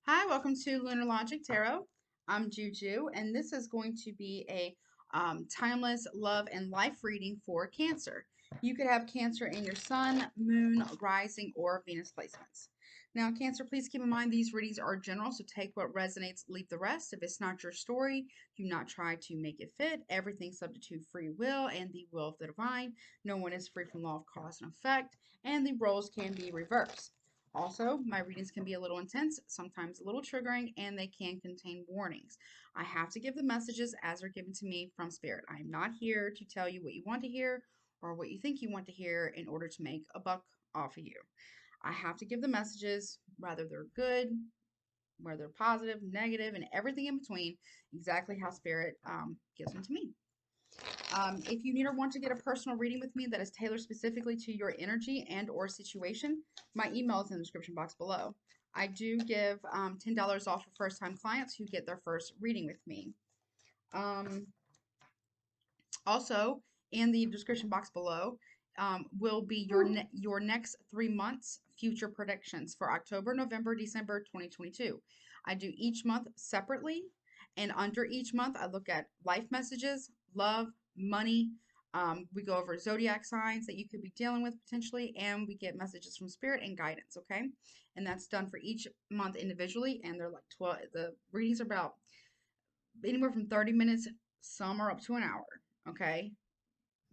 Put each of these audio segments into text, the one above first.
Hi, welcome to Lunar Logic Tarot. I'm Juju, and this is going to be a timeless love and life reading for Cancer. You could have Cancer in your sun, moon, rising, or Venus placements. Now, Cancer, please keep in mind these readings are general, so take what resonates, leave the rest. If it's not your story, do not try to make it fit. Everything's subject to free will and the will of the divine. No one is free from law of cause and effect, and the roles can be reversed. Also, my readings can be a little intense, sometimes a little triggering, and they can contain warnings. I have to give the messages as they're given to me from Spirit. I am not here to tell you what you want to hear or what you think you want to hear in order to make a buck off of you. I have to give the messages, whether they're good, whether they're positive, negative, and everything in between, exactly how Spirit gives them to me. If you need or want to get a personal reading with me that is tailored specifically to your energy and or situation, my email is in the description box below. I do give $10 off for first-time clients who get their first reading with me. Also, in the description box below will be your next 3 months future predictions for October, November, December 2022. I do each month separately, and under each month, I look at life messages, love, money. We go over zodiac signs that you could be dealing with potentially, and we get messages from Spirit and guidance, okay? And that's done for each month individually, and they're like 12, the readings are about anywhere from 30 minutes, some are up to an hour, okay?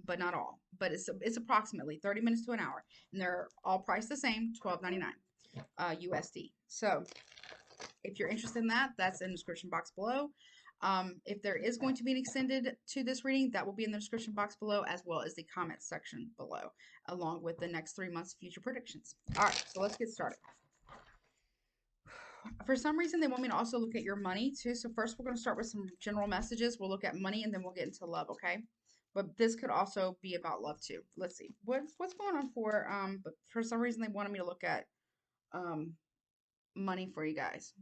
But not all. But it's approximately 30 minutes to an hour, and they're all priced the same, $12.99 USD. So if you're interested in that, that's in the description box below. If there is going to be an extended to this reading, that will be in the description box below, as well as the comment section below, along with the next 3 months future predictions. All right, so let's get started. For some reason, they want me to also look at your money too. So first, we're going to start with some general messages. We'll look at money, and then we'll get into love. Okay. But this could also be about love too. Let's see what's going on for But for some reason, they wanted me to look at um money for you guys.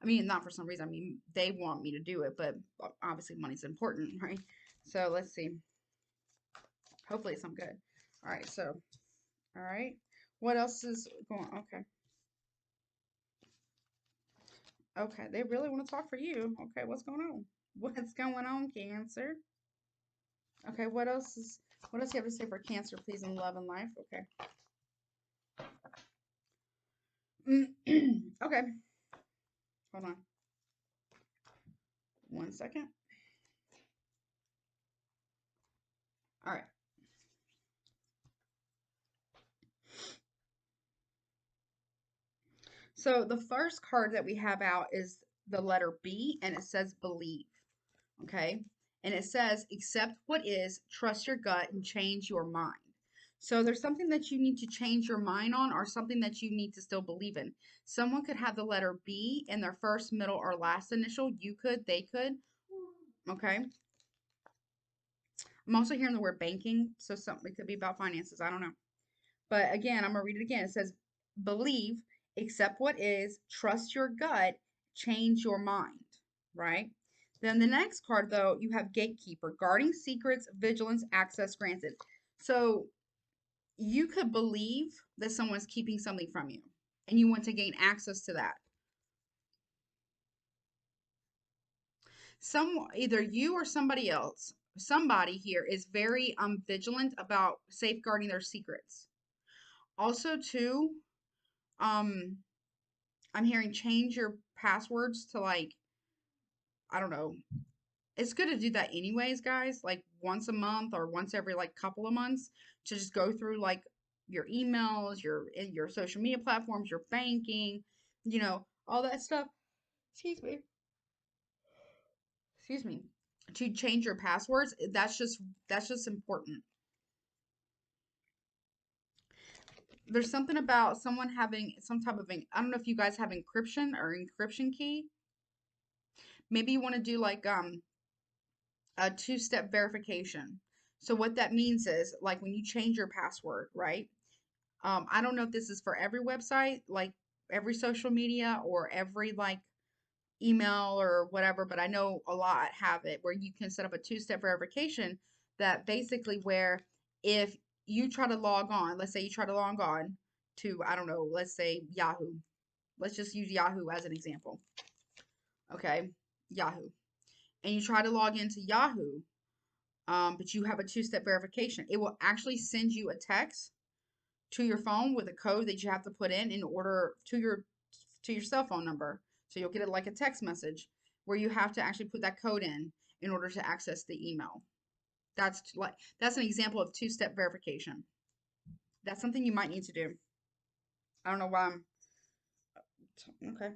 I mean, not for some reason. I mean, they want me to do it, but obviously money's important, right? So let's see. Hopefully it's something good. All right. So, all right. What else is going on? Okay. Okay. They really want to talk for you. Okay. What's going on? What's going on, Cancer? Okay. What else do you have to say for Cancer, please, in love and life? Okay. Okay. Hold on. 1 second. All right. So the first card that we have out is the letter B, and it says believe. Okay. And it says accept what is, trust your gut, and change your mind. So there's something that you need to change your mind on, or something that you need to still believe in. Someone could have the letter B in their first, middle, or last initial. You could, they could. Okay. I'm also hearing the word banking, so something could be about finances. I don't know. But again, I'm going to read it again. It says, believe, accept what is, trust your gut, change your mind, right? Then the next card, though, you have gatekeeper, guarding secrets, vigilance, access granted. So you could believe that someone's keeping something from you, and you want to gain access to that. Either you or somebody else, somebody here is very vigilant about safeguarding their secrets. Also, too, um, I'm hearing change your passwords to, like, I don't know. It's good to do that anyways, guys, like once a month or once every like couple of months, to just go through like your emails, your social media platforms, your banking, all that stuff. Excuse me. Excuse me. To change your passwords, that's just important. There's something about someone having some type of, I don't know if you guys have encryption key. Maybe you want to do like a two-step verification. So what that means is, like, when you change your password, right? I don't know if this is for every website, like every social media or every like email or whatever, but I know a lot have it where you can set up a two-step verification, that basically where if you try to log on, let's say you try to log on to, I don't know, let's say Yahoo, Let's just use Yahoo as an example. Okay, Yahoo. And you try to log into Yahoo, but you have a two-step verification. It will actually send you a text to your phone with a code that you have to put in order to your cell phone number. So you'll get it like a text message where you have to actually put that code in order to access the email. That's an example of two-step verification. That's something you might need to do. I don't know why I'm okay.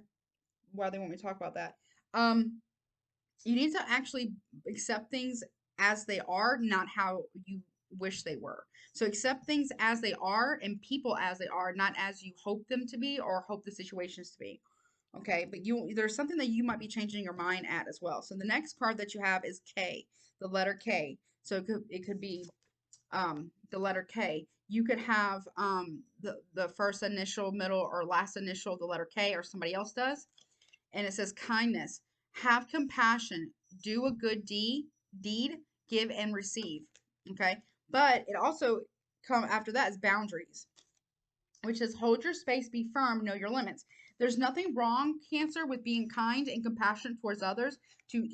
Why they want me to talk about that. You need to actually accept things as they are, not how you wish they were. So accept things as they are and people as they are, not as you hope them to be or hope the situations to be. Okay, but there's something that you might be changing your mind at as well. So the next card that you have is K, the letter K. So it could be the letter K. You could have the first initial, middle, or last initial of the letter K, or somebody else does. And it says kindness, have compassion, do a good deed, give and receive. Okay, but it also come after that is boundaries, which says hold your space, be firm, know your limits. There's nothing wrong, Cancer, with being kind and compassionate towards others to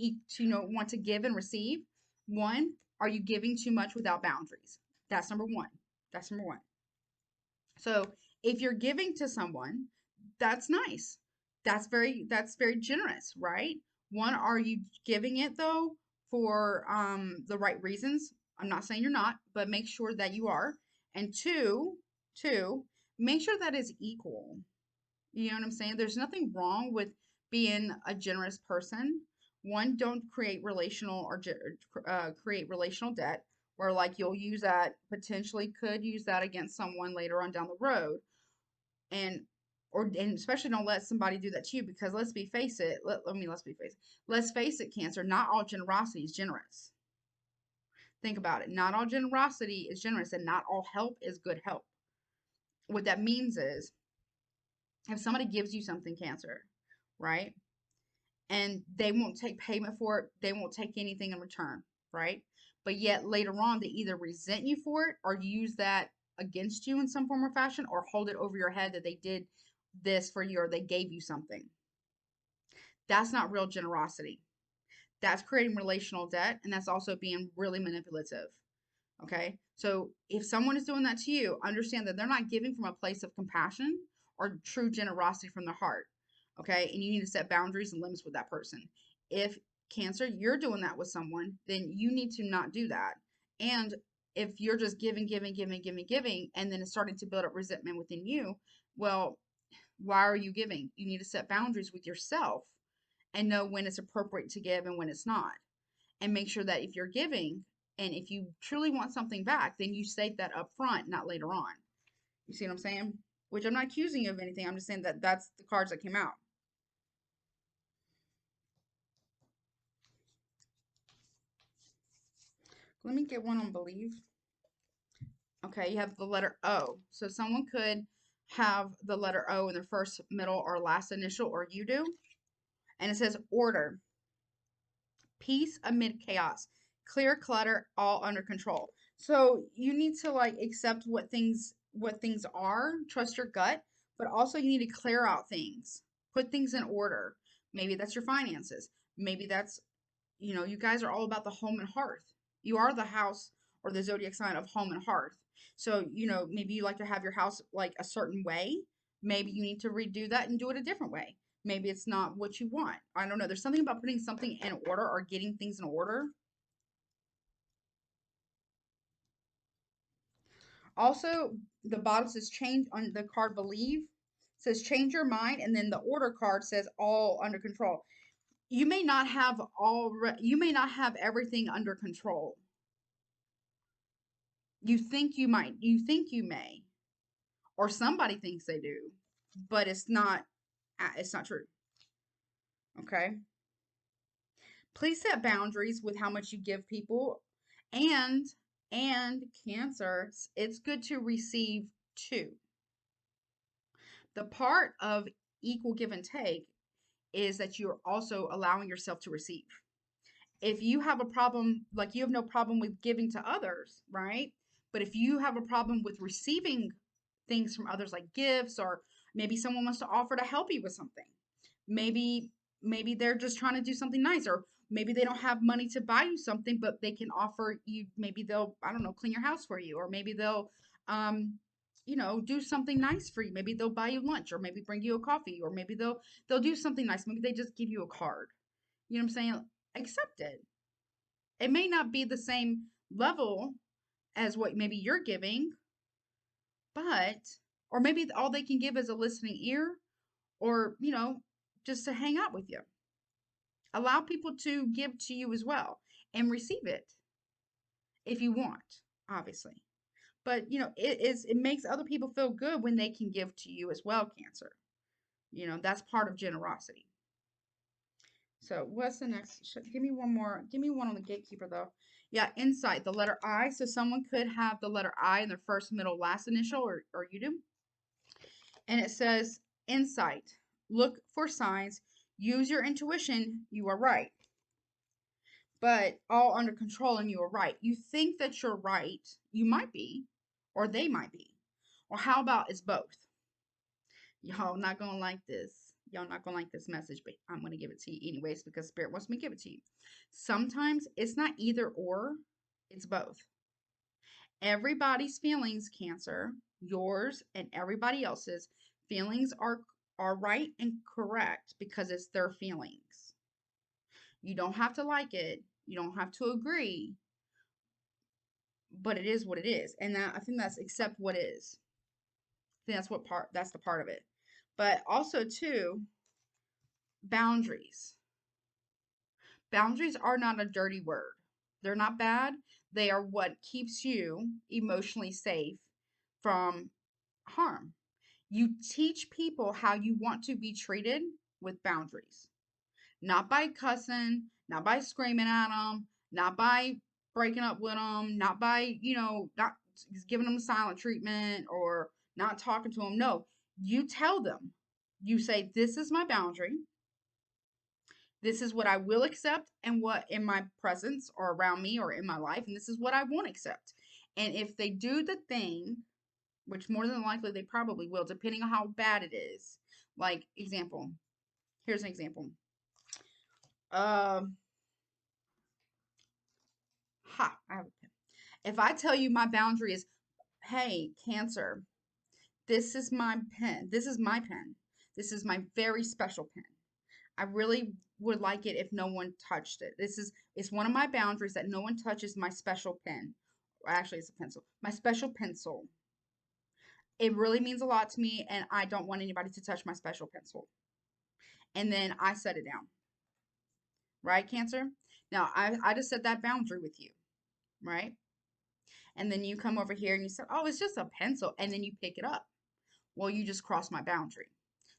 want to give and receive. One, are you giving too much without boundaries? That's number one. That's number one. So if you're giving to someone, that's nice. That's very generous, right? One, are you giving it though for the right reasons? I'm not saying you're not, but make sure that you are. And two, make sure that is equal. You know what I'm saying? There's nothing wrong with being a generous person. One, don't create relational create relational debt where like you'll use that, potentially could use that against someone later on down the road. And especially don't let somebody do that to you, because let's face it, Cancer, not all generosity is generous. Think about it. Not all generosity is generous, and not all help is good help. What that means is if somebody gives you something, Cancer, right? And they won't take payment for it, they won't take anything in return, right? But yet later on, they either resent you for it or use that against you in some form or fashion, or hold it over your head that they did this for you or they gave you something. That's not real generosity. That's creating relational debt, and that's also being really manipulative. Okay, so if someone is doing that to you, understand that they're not giving from a place of compassion or true generosity from their heart. Okay, and you need to set boundaries and limits with that person. If, Cancer, you're doing that with someone, then you need to not do that. And if you're just giving, and then it's starting to build up resentment within you, well, why are you giving? You need to set boundaries with yourself and know when it's appropriate to give and when it's not. And make sure that if you're giving and if you truly want something back, then you state that up front, not later on. You see what I'm saying? Which I'm not accusing you of anything. I'm just saying that that's the cards that came out. Let me get one on believe. Okay, you have the letter O. So someone could have the letter O in their first, middle, or last initial, or you do. And it says order, peace amid chaos, clear clutter, all under control. So you need to like accept what things are, trust your gut, but also you need to clear out things, put things in order. Maybe that's your finances. Maybe that's, you guys are all about the home and hearth. You are the house or the zodiac sign of home and hearth. So, maybe you like to have your house like a certain way. Maybe you need to redo that and do it a different way. Maybe it's not what you want. I don't know. There's something about putting something in order or getting things in order. Also, the bottom says change on the card believe. Says change your mind, and then the order card says all under control. You may not have everything under control. You think you might, you think you may, or somebody thinks they do, but it's not true. Okay? Please set boundaries with how much you give people, and Cancer, it's good to receive too. The part of equal give and take is that you're also allowing yourself to receive. If you have a problem, like you have no problem with giving to others, right? But if you have a problem with receiving things from others, like gifts or Maybe someone wants to offer to help you with something. Maybe they're just trying to do something nice, or maybe they don't have money to buy you something, but they can offer you, maybe they'll, I don't know, clean your house for you, or maybe they'll um do something nice for you. Maybe they'll buy you lunch, or maybe bring you a coffee, or maybe they'll do something nice. Maybe they just give you a card. You know what I'm saying? Accept it. It may not be the same level as what maybe you're giving, but or maybe all they can give is a listening ear, or just to hang out with you. Allow people to give to you as well and receive it if you want, obviously. But it makes other people feel good when they can give to you as well, Cancer. That's part of generosity. So what's the next? Give me one more. Give me one on the gatekeeper though. Yeah, insight, the letter I. So someone could have the letter I in their first, middle, last initial, or you do. And it says insight. Look for signs. Use your intuition. You are right. But all under control, and you are right. You think that you're right. You might be, or they might be. Or how about it's both? Y'all not gonna like this. Y'all not gonna like this message, but I'm gonna give it to you anyways because Spirit wants me to give it to you. Sometimes it's not either or, it's both. Everybody's feelings, Cancer, yours and everybody else's feelings are right and correct because it's their feelings. You don't have to like it. You don't have to agree, but it is what it is. And I think that's accept what is. I think that's the part of it. But also too, boundaries. Boundaries are not a dirty word. They're not bad. They are what keeps you emotionally safe from harm. You teach people how you want to be treated with boundaries. Not by cussing, not by screaming at them, not by breaking up with them, not by, not giving them silent treatment or not talking to them. No, you tell them. You say, this is my boundary. This is what I will accept and what in my presence or around me or in my life. And this is what I won't accept. And if they do the thing, which more than likely they probably will, depending on how bad it is. Like, example. Here's an example. I have a pen. If I tell you my boundary is, hey, Cancer, this is my pen. This is my pen. This is my very special pen. I really would like it if no one touched it. It's one of my boundaries that no one touches my special pen. Actually, it's a pencil. My special pencil. It really means a lot to me, and I don't want anybody to touch my special pencil. And then I set it down. Right, Cancer? Now, I just set that boundary with you, right? And then you come over here and you say, oh, it's just a pencil. And then you pick it up. Well, you just crossed my boundary.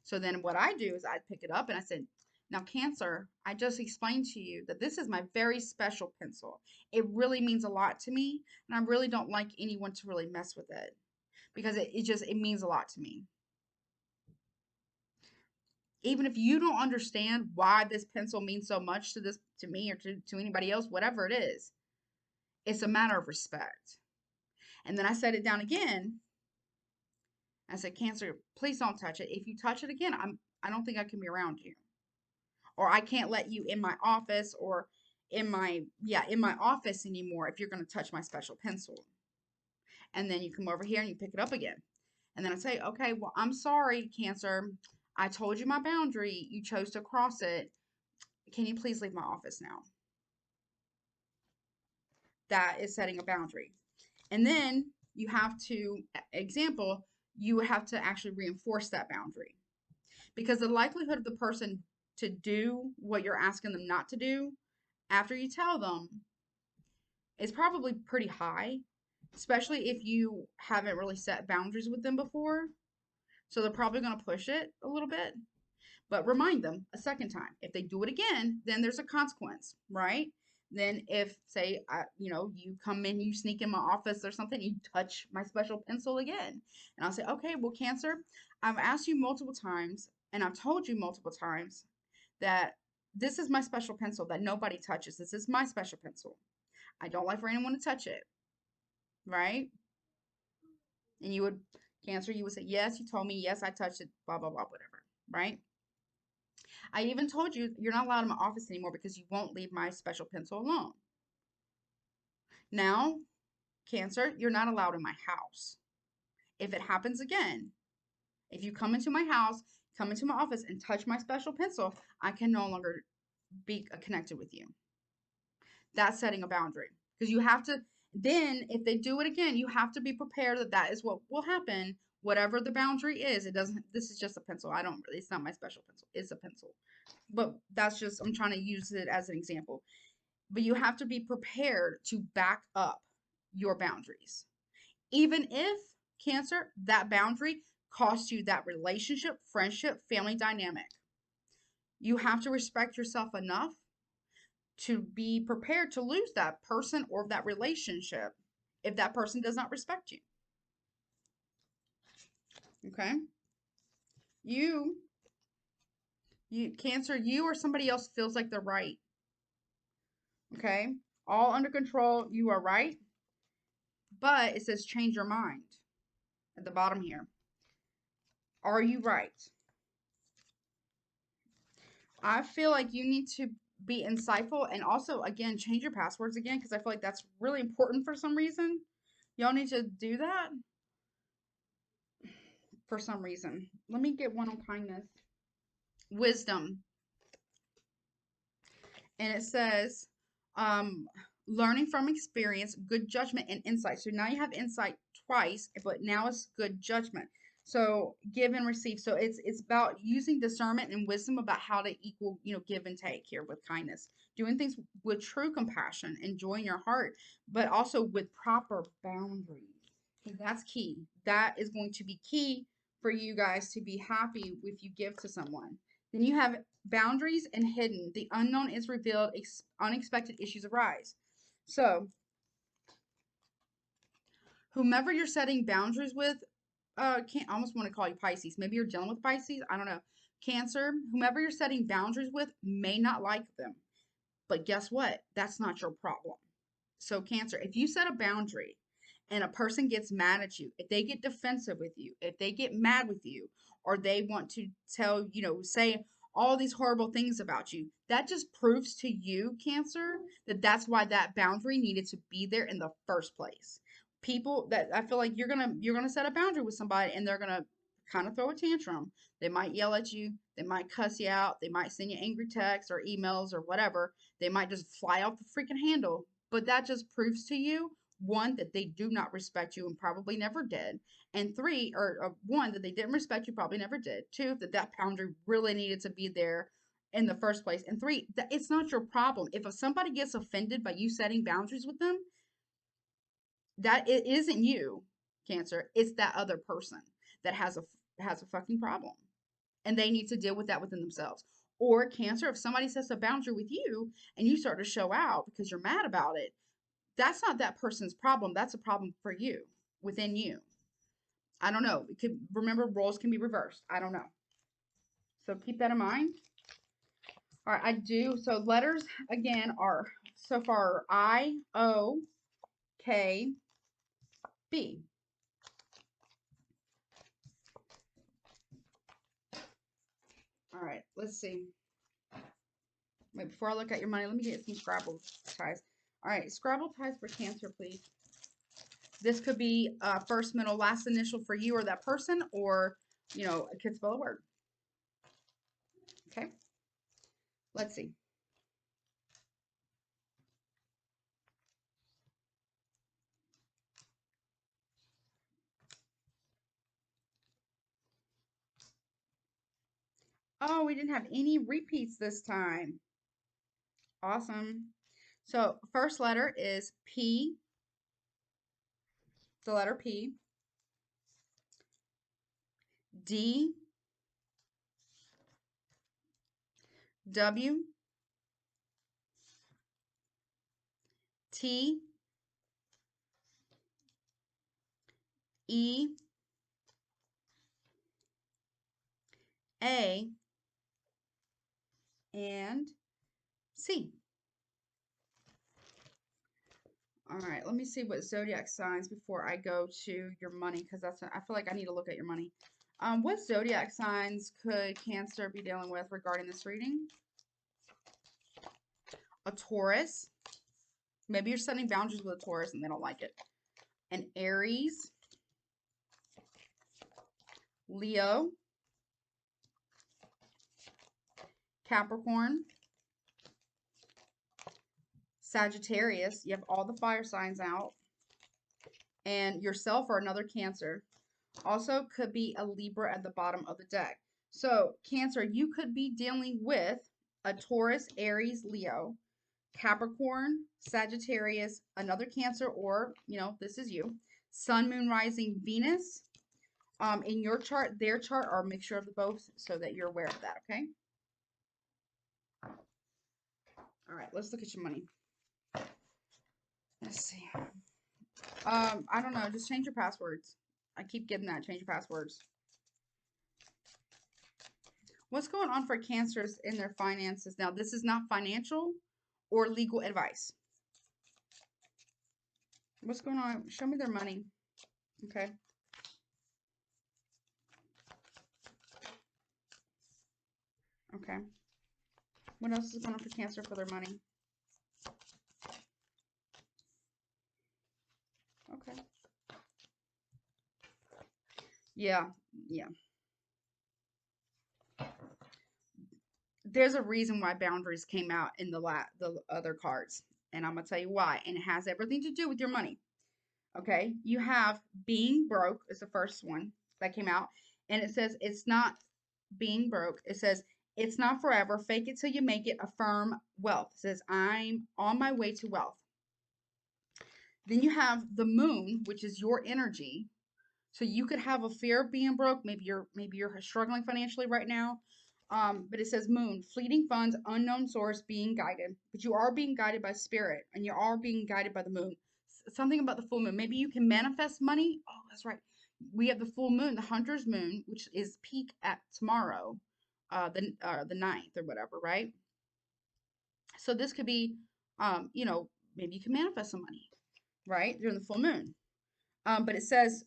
So then what I do is I pick it up and I said, now, Cancer, I just explained to you that this is my very special pencil. It really means a lot to me, and I really don't like anyone to really mess with it because it means a lot to me. Even if you don't understand why this pencil means so much to me or to anybody else, whatever it is, it's a matter of respect. And then I set it down again. I said, Cancer, please don't touch it. If you touch it again, I don't think I can be around you. Or I can't let you in my office or in my office anymore if you're going to touch my special pencil. And then you come over here and you pick it up again. And then I say, okay, well, I'm sorry, Cancer. I told you my boundary. You chose to cross it. Can you please leave my office now? That is setting a boundary. And then you have to, example, you have to actually reinforce that boundary. Because the likelihood of the person to do what you're asking them not to do after you tell them is probably pretty high, especially if you haven't really set boundaries with them before. So they're probably going to push it a little bit, but remind them a second time. If they do it again, then there's a consequence, right? Then if, say, you come in, you sneak in my office or something, you touch my special pencil again. And I'll say, okay, well, Cancer, I've asked you multiple times and I've told you multiple times that this is my special pencil that nobody touches. This is my special pencil. I don't like for anyone to touch it, right? And you would Cancer, you would say, yes, you told me, yes, I touched it, blah, blah, blah, whatever, right? I even told you you're not allowed in my office anymore because you won't leave my special pencil alone. Now, Cancer, you're not allowed in my house. If it happens again, if you come into my house, come into my office and touch my special pencil, I can no longer be connected with you. That's setting a boundary. Because you have to, then if they do it again, you have to be prepared that that is what will happen. Whatever the boundary is, it doesn't, this is just a pencil. I don't really, it's not my special pencil. It's a pencil. But that's just, I'm trying to use it as an example. But you have to be prepared to back up your boundaries. Even if, Cancer, that boundary costs you that relationship, friendship, family dynamic. You have to respect yourself enough to be prepared to lose that person or that relationship if that person does not respect you. Okay? You Cancer, you or somebody else feels like they're right. Okay? All under control, you are right. But it says change your mind at the bottom here. Are you right? I feel like you need to be insightful and also, again, change your passwords again because I feel like that's really important for some reason. Y'all need to do that for some reason. Let me get one on kindness. Wisdom. And it says, learning from experience, good judgment, and insight. So now you have insight twice, but now it's good judgment. So give and receive. So it's about using discernment and wisdom about how to equal, give and take here with kindness. Doing things with true compassion, enjoying your heart, but also with proper boundaries. Okay, that's key. That is going to be key for you guys to be happy if you give to someone. Then you have boundaries and hidden. The unknown is revealed. Unexpected issues arise. So, whomever you're setting boundaries with, can't almost want to call you Pisces. Maybe you're dealing with Pisces. I don't know. Cancer, whomever you're setting boundaries with may not like them. But guess what? That's not your problem. So, Cancer, if you set a boundary and a person gets mad at you, if they get defensive with you, if they get mad with you, or they want to tell, say all these horrible things about you, that just proves to you, Cancer, that that's why that boundary needed to be there in the first place. People that I feel like you're gonna set a boundary with somebody and they're gonna kind of throw a tantrum. They might yell at you, they might cuss you out, they might send you angry texts or emails or whatever. They might just fly off the freaking handle. But that just proves to you, one, that they do not respect you and probably never did. And three, or one, that they didn't respect you, probably never did. Two, that boundary really needed to be there in the first place. And three, that it's not your problem. If somebody gets offended by you setting boundaries with them, that it isn't you, Cancer. It's that other person that has a fucking problem. And they need to deal with that within themselves. Or Cancer, if somebody sets a boundary with you and you start to show out because you're mad about it, that's not that person's problem. That's a problem for you, within you. I don't know. It could, remember, roles can be reversed. I don't know. So keep that in mind. All right, I do. So letters, again, are so far I, O, K, B. All right, let's see. Wait, before I look at your money, let me get some Scrabble ties. All right, Scrabble ties for Cancer, please. This could be first, middle, last initial for you or that person, or, a kid spell a word. Okay, let's see. Oh, we didn't have any repeats this time. Awesome. So first letter is P, the letter P, D, W, T, E, A, and C. All right, let me see what zodiac signs before I go to your money, because I feel like I need to look at your money. What zodiac signs could Cancer be dealing with regarding this reading? A Taurus. Maybe you're setting boundaries with a Taurus and they don't like it. An Aries. Leo. Capricorn. Sagittarius. You have all the fire signs out. And yourself or another Cancer. Also could be a Libra at the bottom of the deck. So Cancer, you could be dealing with a Taurus, Aries, Leo, Capricorn, Sagittarius, another Cancer, or, this is you. Sun, Moon, Rising, Venus. In your chart, their chart, or a mixture of the both so that you're aware of that, okay? All right, let's look at your money. Let's see. I don't know. Just change your passwords. I keep getting that. Change your passwords. What's going on for Cancers in their finances? Now, this is not financial or legal advice. What's going on? Show me their money. Okay. Okay. What else is going on for Cancer for their money? Okay. Yeah. There's a reason why boundaries came out in the other cards, and I'm gonna tell you why. And it has everything to do with your money. Okay, you have being broke is the first one that came out, and it says it's not being broke. It says it's not forever. Fake it till you make it. Affirm wealth. It says I'm on my way to wealth. Then you have the moon, which is your energy. So you could have a fear of being broke. Maybe you're struggling financially right now. But it says moon, fleeting funds, unknown source, being guided. But you are being guided by spirit, and you are being guided by the moon. Something about the full moon. Maybe you can manifest money. Oh, that's right. We have the full moon, the hunter's moon, which is peak at tomorrow, the 9th or whatever, right? So this could be, maybe you can manifest some money, right, during the full moon. But it says,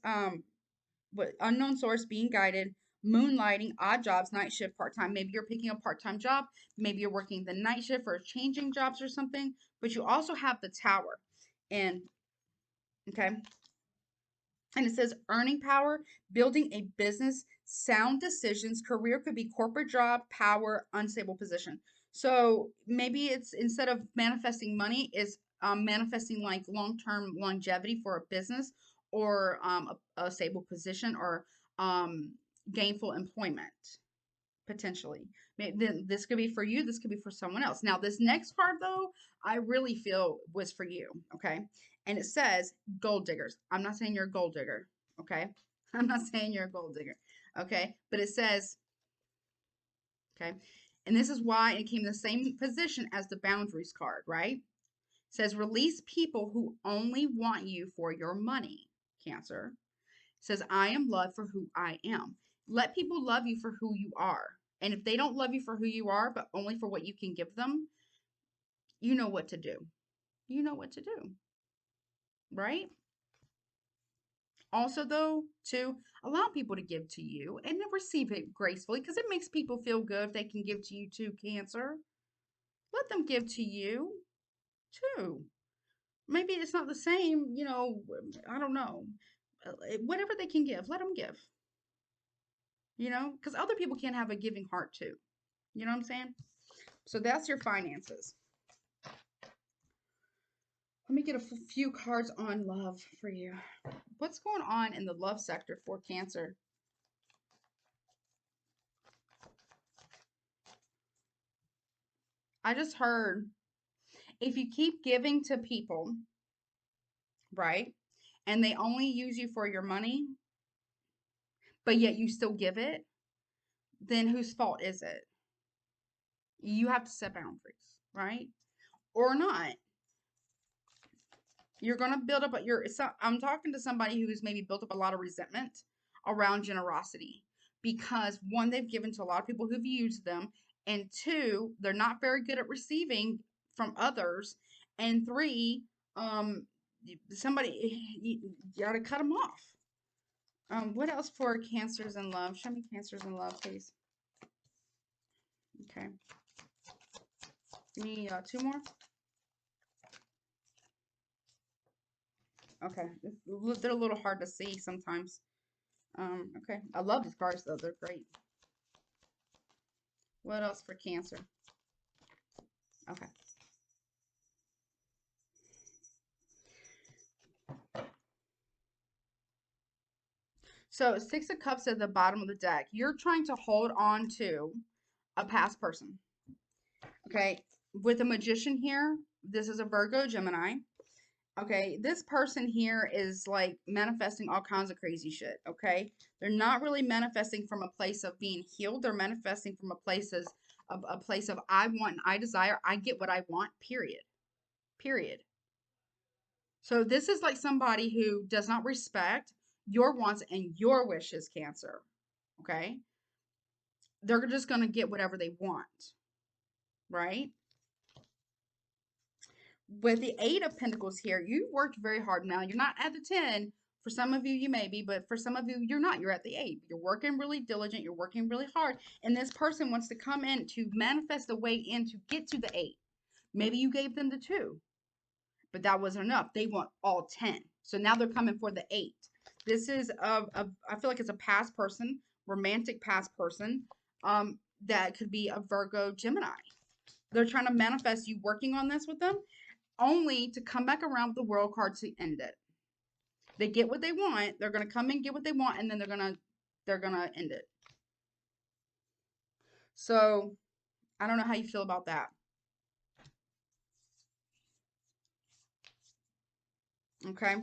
what unknown source, being guided, moonlighting, odd jobs, night shift, part-time. Maybe you're picking a part-time job. Maybe you're working the night shift or changing jobs or something. But you also have the tower. And, okay. And it says earning power, building a business, sound decisions, career could be corporate job, power, unstable position. So maybe it's instead of manifesting money, is manifesting like long-term longevity for a business or a stable position or gainful employment potentially. Maybe this could be for you. This could be for someone else. Now, this next card, though, I really feel was for you. Okay. And it says gold diggers. I'm not saying you're a gold digger. Okay. I'm not saying you're a gold digger. Okay. But it says, okay. And this is why it came in the same position as the boundaries card, right? It says release people who only want you for your money, Cancer. It says, I am loved for who I am. Let people love you for who you are. And if they don't love you for who you are, but only for what you can give them, you know what to do. You know what to do. Right? Also, though, to allow people to give to you and then receive it gracefully because it makes people feel good if they can give to you too, Cancer. Let them give to you too. Maybe it's not the same, I don't know. Whatever they can give, let them give. Because other people can have a giving heart too. You know what I'm saying? So that's your finances. Let me get a few cards on love for you. What's going on in the love sector for Cancer? I just heard if you keep giving to people, right, and they only use you for your money, but yet you still give it, then whose fault is it? You have to set boundaries, right? Or not. You're going to build up I'm talking to somebody who's maybe built up a lot of resentment around generosity because one, they've given to a lot of people who've used them, and two, they're not very good at receiving from others, and three, somebody, you gotta cut them off. What else for cancers in love? Show me cancers in love, please. Okay. Give me two more. Okay. They're a little hard to see sometimes. Okay. I love these cards though. They're great. What else for Cancer? Okay. So Six of Cups at the bottom of the deck. You're trying to hold on to a past person. Okay. With a Magician here, this is a Virgo Gemini. Okay, this person here is like manifesting all kinds of crazy shit, okay? They're not really manifesting from a place of being healed. They're manifesting from a place of I want and I desire. I get what I want, period. Period. So this is like somebody who does not respect your wants and your wishes, Cancer. Okay? They're just going to get whatever they want, right? With the Eight of Pentacles here, you worked very hard. Now, you're not at the 10. For some of you, you may be, but for some of you, you're not. You're at the 8. You're working really diligent. You're working really hard. And this person wants to come in to manifest a way in to get to the 8. Maybe you gave them the 2, but that wasn't enough. They want all 10. So now they're coming for the 8. This is, I feel like it's a past person, romantic past person, that could be a Virgo Gemini. They're trying to manifest you working on this with them, only to come back around with the World card to end it. They get what they want. They're gonna come and get what they want, and then they're gonna end it. So I don't know how you feel about that. Okay.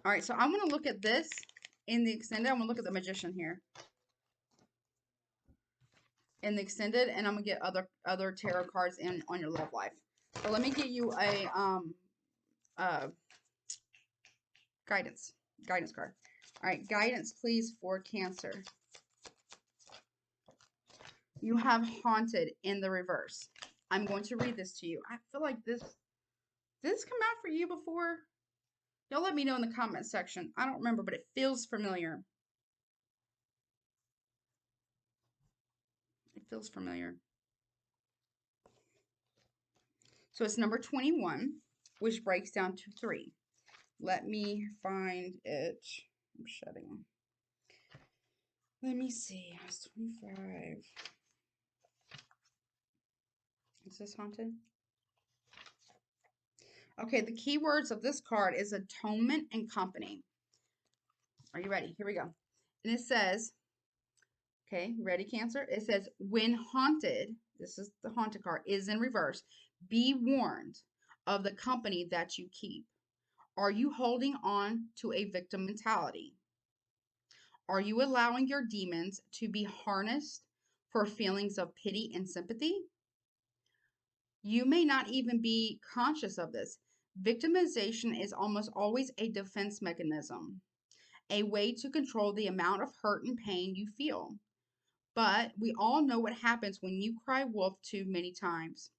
All right. So I want to look at this in the extended. I'm gonna look at the Magician here in the extended, and I'm gonna get other tarot cards in on your love life. So let me get you a guidance card. All right, guidance please for Cancer. You have Haunted in the reverse. I'm going to read this to you. I feel like this come out for you before? Y'all let me know in the comment section. I don't remember, but it feels familiar. It feels familiar. So it's number 21, which breaks down to 3. Let me find it. I'm shutting. Let me see. It's 25. Is this haunted? Okay, the keywords of this card is atonement and company. Are you ready? Here we go. And it says, okay, ready, Cancer? It says, when haunted, this is the haunted card, is in reverse, be warned of the company that you keep. Are you holding on to a victim mentality? Are you allowing your demons to be harnessed for feelings of pity and sympathy? You may not even be conscious of this. Victimization is almost always a defense mechanism, a way to control the amount of hurt and pain you feel. But we all know what happens when you cry wolf too many times.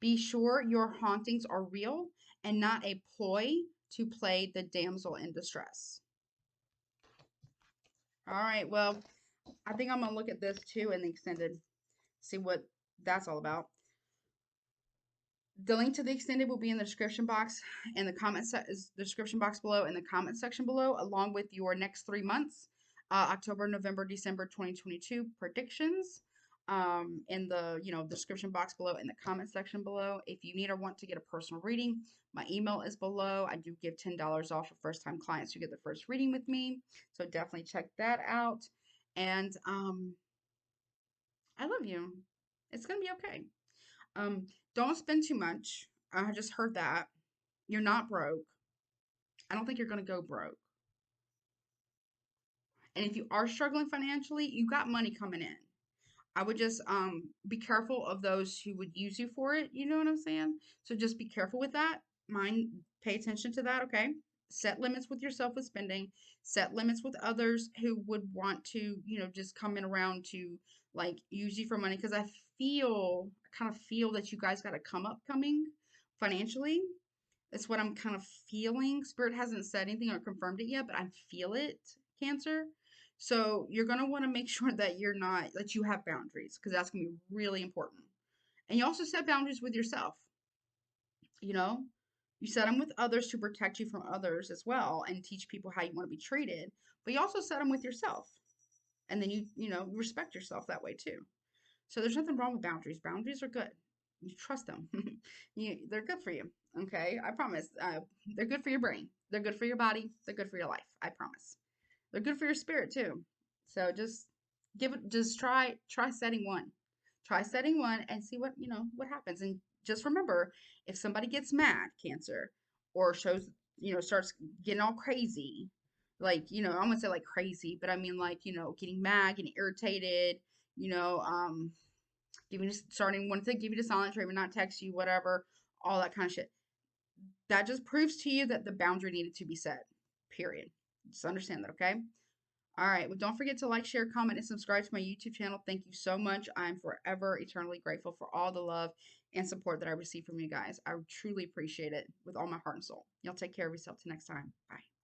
Be sure your hauntings are real and not a ploy to play the damsel in distress. All right, well, I think I'm going to look at this too in the extended, see what that's all about. The link to the extended will be in the description box and the description box below and the comment section below, along with your next 3 months, October, November, December 2022 predictions, in the description box below and the comment section below. If you need or want to get a personal reading, my email is below. I do give $10 off for first time clients who get the first reading with me, so definitely check that out. And I love you. It's gonna be okay. Don't spend too much. I just heard that. You're not broke. I don't think you're going to go broke. And if you are struggling financially, you got money coming in. I would just be careful of those who would use you for it. You know what I'm saying? So just be careful with that. Pay attention to that, okay? Set limits with yourself with spending. Set limits with others who would want to, just come in around to like use you for money. Because I kind of feel that you guys got a come up coming financially. It's what I'm kind of feeling. Spirit hasn't said anything or confirmed it yet, but I feel it, Cancer. So you're going to want to make sure that you're not, that you have boundaries, because that's going to be really important. And you also set boundaries with yourself. You know, you set them with others to protect you from others as well and teach people how you want to be treated, but you also set them with yourself. And then you respect yourself that way too. So there's nothing wrong with boundaries. Boundaries are good. You trust them. They're good for you. Okay, I promise. They're good for your brain. They're good for your body. They're good for your life. I promise. They're good for your spirit too. So just try setting one. Try setting one and see what happens. And just remember, if somebody gets mad, Cancer, or starts getting all crazy, like, I'm gonna say like crazy, but I mean like, getting mad, getting irritated, you know, starting wanting to give you the silent treatment, not text you, whatever, all that kind of shit. That just proves to you that the boundary needed to be set. Period. Just understand that, okay? All right. Well, don't forget to like, share, comment, and subscribe to my YouTube channel. Thank you so much. I'm forever eternally grateful for all the love and support that I receive from you guys. I truly appreciate it with all my heart and soul. Y'all take care of yourself till next time. Bye.